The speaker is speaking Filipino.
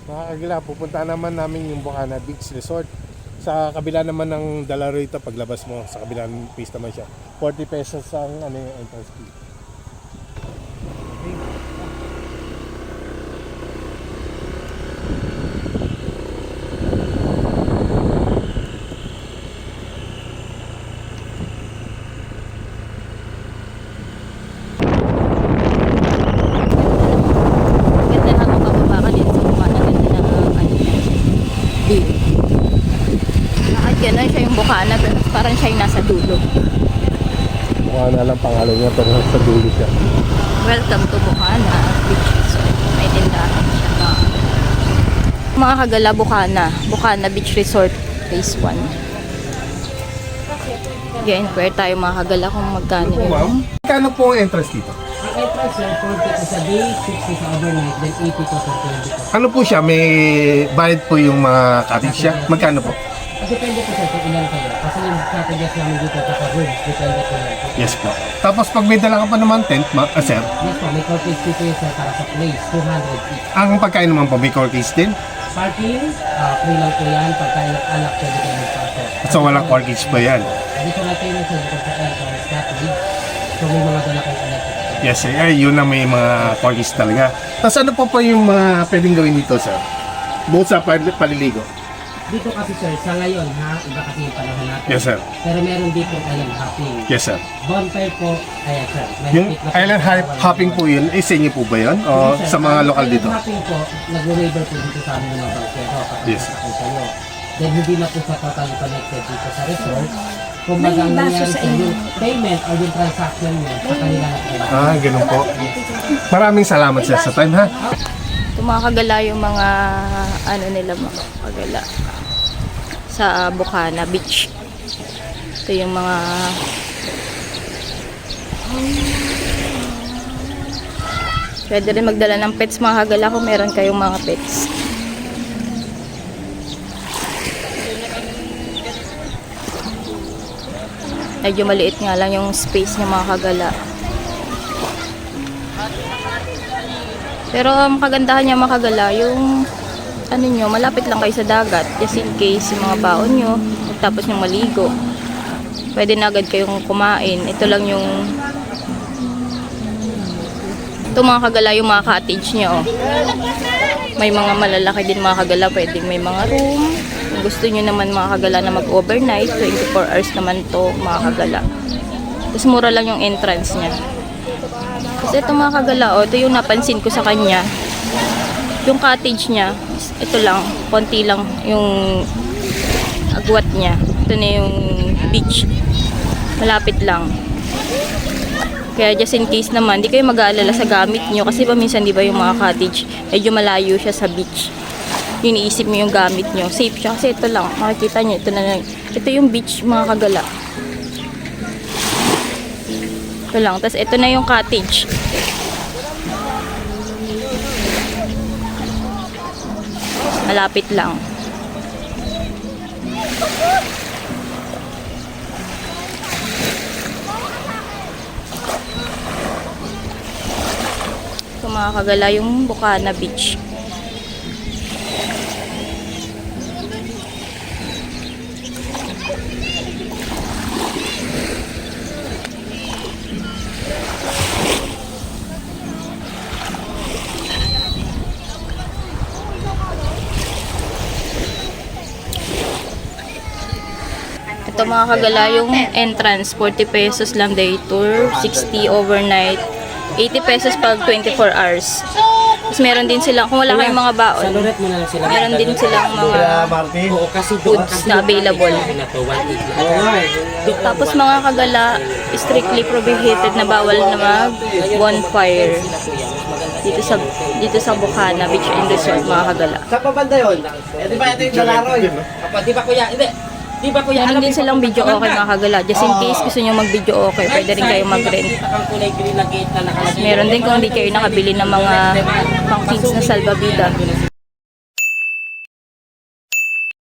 Mga kagala, pupunta naman namin yung Bocana Beach Resort. Sa kabila naman ng Dalarito, paglabas mo, sa kabilang place naman siya. 40 pesos ang entrance fee. Ganda na mababa ka dito sa Bukana. Ganda na view. Bakit gano'n siya yung Bukana, pero parang siya yung nasa dulo. Bocana lang pangalan niya, pero sa dulo siya. Welcome to Bukana Beach Resort. May tindahan siya na. Mga kagala, Bukana Beach Resort Phase 1. Inquire tayo mga kagala kung magkano Ano po, ma'am? yung Magkano po ang entrance dito? Ang entrance sir, 40 po sa day, 60 sa overnight, then 80 po sa 20 po. Ano po siya? May bayad po yung mga cottage siya? Magkano po? Depende po sir kung ilan kayo. Kasi yung cottages namin dito sa rooms, depende po yan. Yes po. Tapos pag may dala ka pa naman tent, sir, Yes po, may cottage fee po yun sir para sa place, 200 each. ang pagkain naman po, may core case din? Parking, free lang po yan. Pagkain ng anak, pwede kayo magpasok. So walang core case pa yan? Dito natin yung sir, dito sa entrance, cottage. So may mga dala kayong electric. Yes, yun na may mga core case talaga. Tapos ano po yung mga pwedeng gawin dito, sir? Bukod sa paliligo? Dito kasi sir, sa ngayon ha, iba kasi yung panahon natin. Yes, sir. Pero meron dito island hopping. Yes, sir. Bonfire po, ayan sir. Yung Mahigpit na island po. hopping po yun, sa inyo po ba yun? O Yes, sir. sa mga lokal Island dito? hopping po, nag-waiver po dito sa amin ng mga bankero kapag Yes. nasakay kayo. Then hindi na po sa totally connected dito sa resort. Kung magang nangyari sa yung payment or yung transaction nyo, sa kanila na po. Ganun po. Maraming salamat sir sa time, ha? Ito mga kagala yung mga ano nila mga kagala sa Bukana Beach. Ito yung mga pwede rin magdala ng pets mga kagala kung meron kayong mga pets. Medyo maliit nga lang yung space niya mga kagala. Pero ang kagandahan niya mga kagala, yung ano nyo, malapit lang kayo sa dagat. Just in case yung mga baon nyo, tapos yung maligo. Pwede na agad kayong kumain. Ito lang yung ito mga kagala yung mga cottage niya oh. May mga malalaki din mga kagala, pwedeng may mga room. Kung gusto nyo naman mga kagala na mag-overnight, 24 hours naman to mga kagala. Tapos mura lang yung entrance niya. Kasi ito mga kagala, oh, ito yung napansin ko sa kanya. Yung cottage niya, ito lang, konti lang yung agwat niya. Ito na yung beach. Malapit lang. Kaya just in case naman, di kayo mag-aalala sa gamit nyo. Kasi paminsan di ba yung mga cottage, medyo malayo siya sa beach. Yung iniisip mo yung gamit nyo. Safe siya kasi ito lang, makikita nyo, ito na lang. Ito yung beach mga kagala. Ito lang, tapos ito na yung cottage. Malapit lang. Ito mga kagala yung Bukana Beach. Ito mga kagala yung entrance, 40 pesos lang day tour, 60 overnight, 80 pesos pag 24 hours. Tapos meron din silang, kung wala kayong mga Sa baon, Loret mo na lang sila. meron din silang mga Oo, kasi doon foods na available. na to, 1 Tapos mga kagala, strictly prohibited na bawal na mag bonfire dito sa Bukana Beach and Resort mga kagala. Sa pabanda yun? Eh, di ba ito yung Dalaroy? Di ba kuya? Hindi. Di ba kuya? Meron din silang video okay mga kagala. Just in case gusto nyo mag video okay, pwede rin kayo mag-rent. Ang kulay green na gate na nakalagay. Meron din kung hindi kayo nakabili ng mga pang kids na salbabida.